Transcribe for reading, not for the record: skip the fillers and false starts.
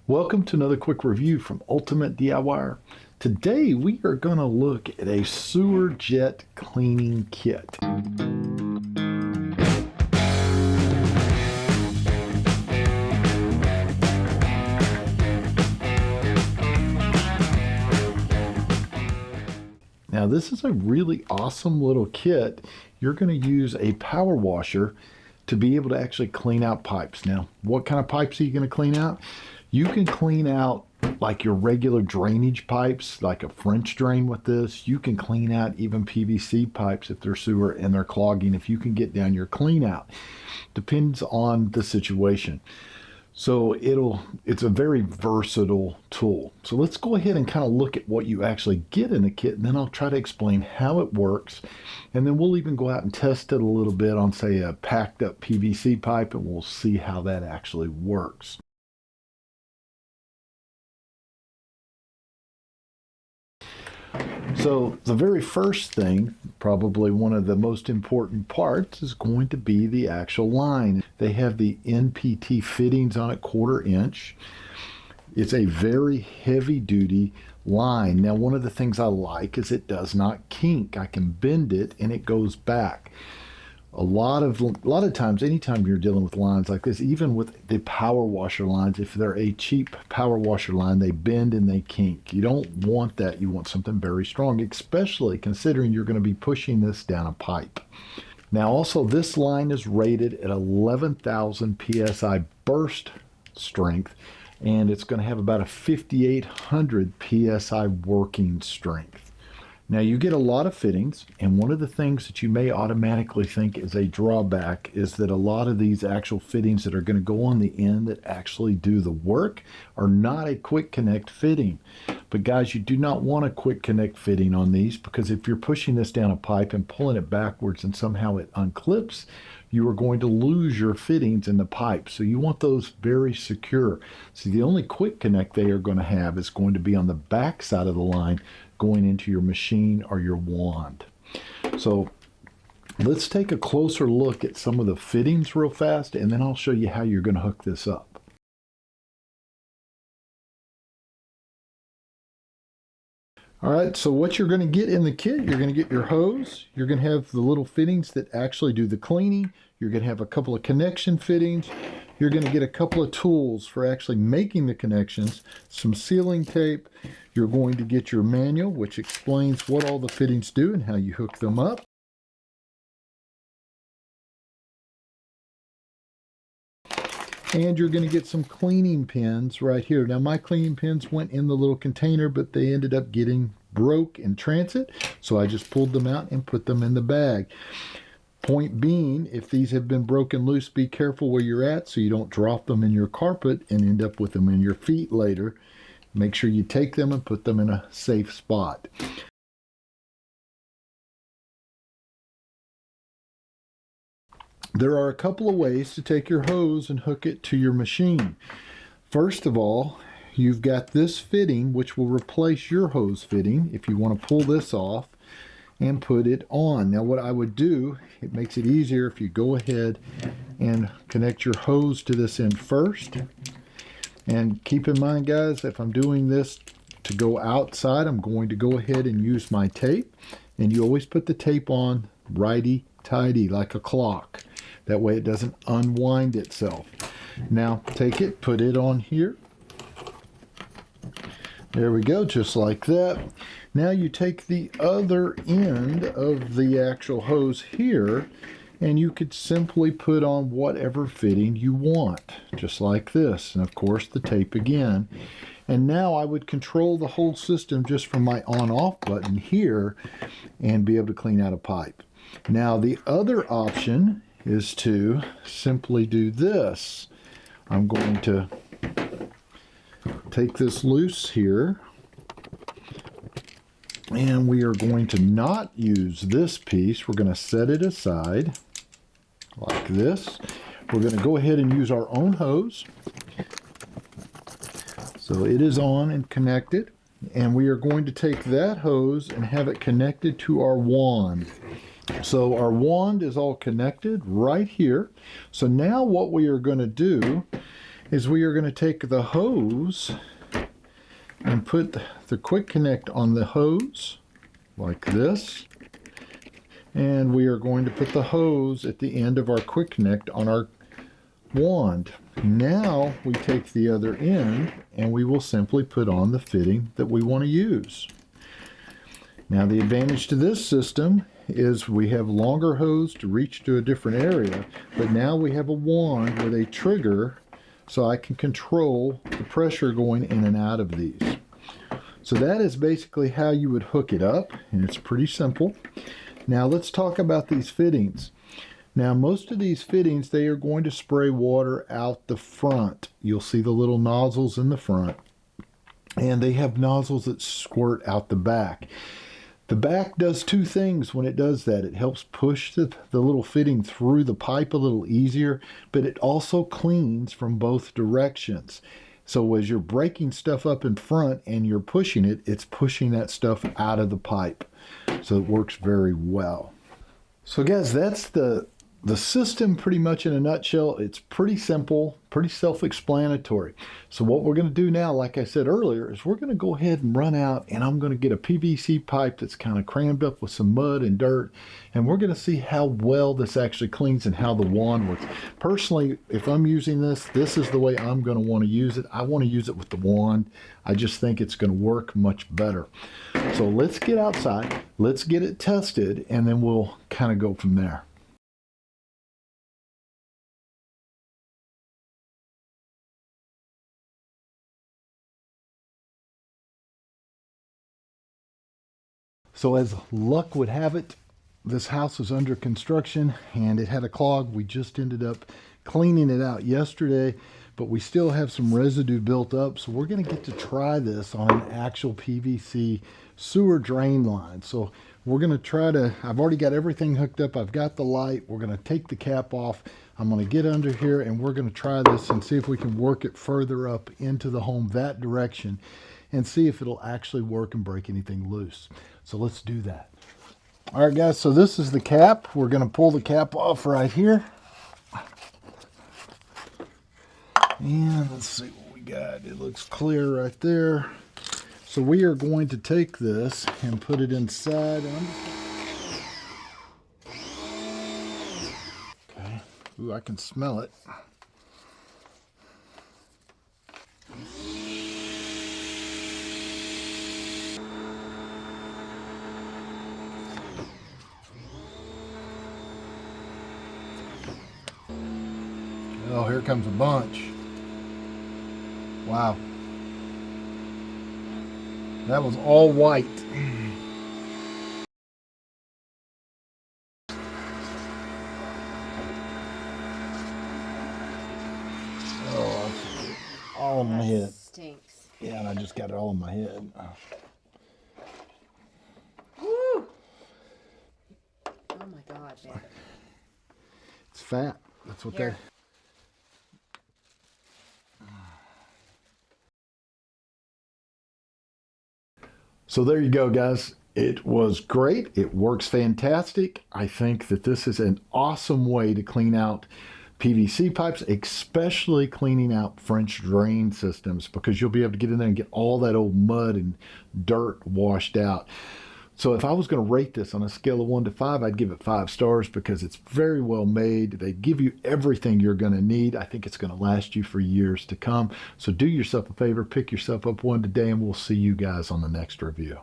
Welcome to another quick review from Ultimate DIYer. Today we are going to look at a sewer jet cleaning kit. Now this is a really awesome little kit. You're going to use a power washer to be able to actually clean out pipes. Now, what kind of pipes are you going to clean out? You can clean out like your regular drainage pipes, like a French drain with this. You can clean out even PVC pipes if they're sewer and they're clogging, if you can get down your clean out. Depends on the situation. So it's a very versatile tool. So let's go ahead and kind of look at what you actually get in the kit, and then I'll try to explain how it works. And then we'll even go out and test it a little bit on, say, a packed up PVC pipe, and we'll see how that actually works. So the very first thing, probably one of the most important parts, is going to be the actual line. They have the NPT fittings on it, 1/4 inch. It's a very heavy duty line. Now, one of the things I like is it does not kink. I can bend it and it goes back. A lot of times, anytime you're dealing with lines like this, even with the power washer lines, if they're a cheap power washer line, they bend and they kink. You don't want that. You want something very strong, especially considering you're going to be pushing this down a pipe. Now, also, this line is rated at 11,000 psi burst strength, and it's going to have about a 5,800 psi working strength. Now, you get a lot of fittings, and one of the things that you may automatically think is a drawback is that a lot of these actual fittings that are going to go on the end that actually do the work are not a quick connect fitting. But guys, you do not want a quick connect fitting on these, because if you're pushing this down a pipe and pulling it backwards and somehow it unclips, you are going to lose your fittings in the pipe. So you want those very secure. So the only quick connect they are going to have is going to be on the back side of the line, going into your machine or your wand. So let's take a closer look at some of the fittings real fast, and then I'll show you how you're going to hook this up. All right, so what you're going to get in the kit, you're going to get your hose, you're going to have the little fittings that actually do the cleaning, you're going to have a couple of connection fittings, you're going to get a couple of tools for actually making the connections, some sealing tape, you're going to get your manual, which explains what all the fittings do and how you hook them up. And you're going to get some cleaning pins right here. Now, my cleaning pins went in the little container, but they ended up getting broke in transit, so I just pulled them out and put them in the bag. Point being, if these have been broken loose, be careful where you're at so you don't drop them in your carpet and end up with them in your feet later. Make sure you take them and put them in a safe spot. There are a couple of ways to take your hose and hook it to your machine. First of all, you've got this fitting, which will replace your hose fitting if you want to pull this off and put it on. Now, what I would do, it makes it easier if you go ahead and connect your hose to this end first. And keep in mind, guys, if I'm doing this to go outside, I'm going to go ahead and use my tape. And you always put the tape on righty-tighty like a clock. That way it doesn't unwind itself. Now, take it, put it on here. There we go, just like that. Now you take the other end of the actual hose here, and you could simply put on whatever fitting you want, just like this. And of course, the tape again. And now I would control the whole system just from my on-off button here and be able to clean out a pipe. Now, the other option is to simply do this. I'm going to take this loose here, and we are going to not use this piece. We're going to set it aside like this. We're going to go ahead and use our own hose. So it is on and connected, and we are going to take that hose and have it connected to our wand. So our wand is all connected right here. So now what we are going to do is we are going to take the hose and put the quick connect on the hose like this. And we are going to put the hose at the end of our quick connect on our wand. Now we take the other end and we will simply put on the fitting that we want to use. Now the advantage to this system is we have longer hose to reach to a different area, but now we have a wand with a trigger so I can control the pressure going in and out of these. So that is basically how you would hook it up, and it's pretty simple. Now let's talk about these fittings. Now most of these fittings, they are going to spray water out the front. You'll see the little nozzles in the front, and they have nozzles that squirt out the back. The back does two things when it does that. It helps push the little fitting through the pipe a little easier, but it also cleans from both directions. So as you're breaking stuff up in front and you're pushing it, it's pushing that stuff out of the pipe. So it works very well. So guys, that's the system pretty much in a nutshell. It's pretty simple, pretty self-explanatory. So what we're going to do now, like I said earlier, is we're going to go ahead and run out and I'm going to get a PVC pipe that's kind of crammed up with some mud and dirt, and we're going to see how well this actually cleans and how the wand works. Personally, if I'm using this is the way I'm going to want to use it. I want to use it with the wand. I just think it's going to work much better. So let's get outside, let's get it tested, and then we'll kind of go from there. So as luck would have it, this house was under construction and it had a clog. We just ended up cleaning it out yesterday, but we still have some residue built up. So we're going to get to try this on an actual PVC sewer drain line. So we're going to try to, I've already got everything hooked up. I've got the light. We're going to take the cap off. I'm going to get under here and we're going to try this and see if we can work it further up into the home that direction and see if it'll actually work and break anything loose. So let's do that. All right, guys, so this is the cap. We're going to pull the cap off right here. And let's see what we got. It looks clear right there. So we are going to take this and put it inside. Okay. Ooh, I can smell it. Oh, here comes a bunch. Wow. That was all white. Oh, all on my head. Stinks. Yeah, and I just got it all on my head. Woo! Oh my God, man. It's fat. That's what Here. So there you go, guys. It was great. It works fantastic. I think that this is an awesome way to clean out PVC pipes, especially cleaning out French drain systems, because you'll be able to get in there and get all that old mud and dirt washed out. So if I was going to rate this on a scale of 1 to 5, I'd give it 5 stars because it's very well made. They give you everything you're going to need. I think it's going to last you for years to come. So do yourself a favor, pick yourself up one today, and we'll see you guys on the next review.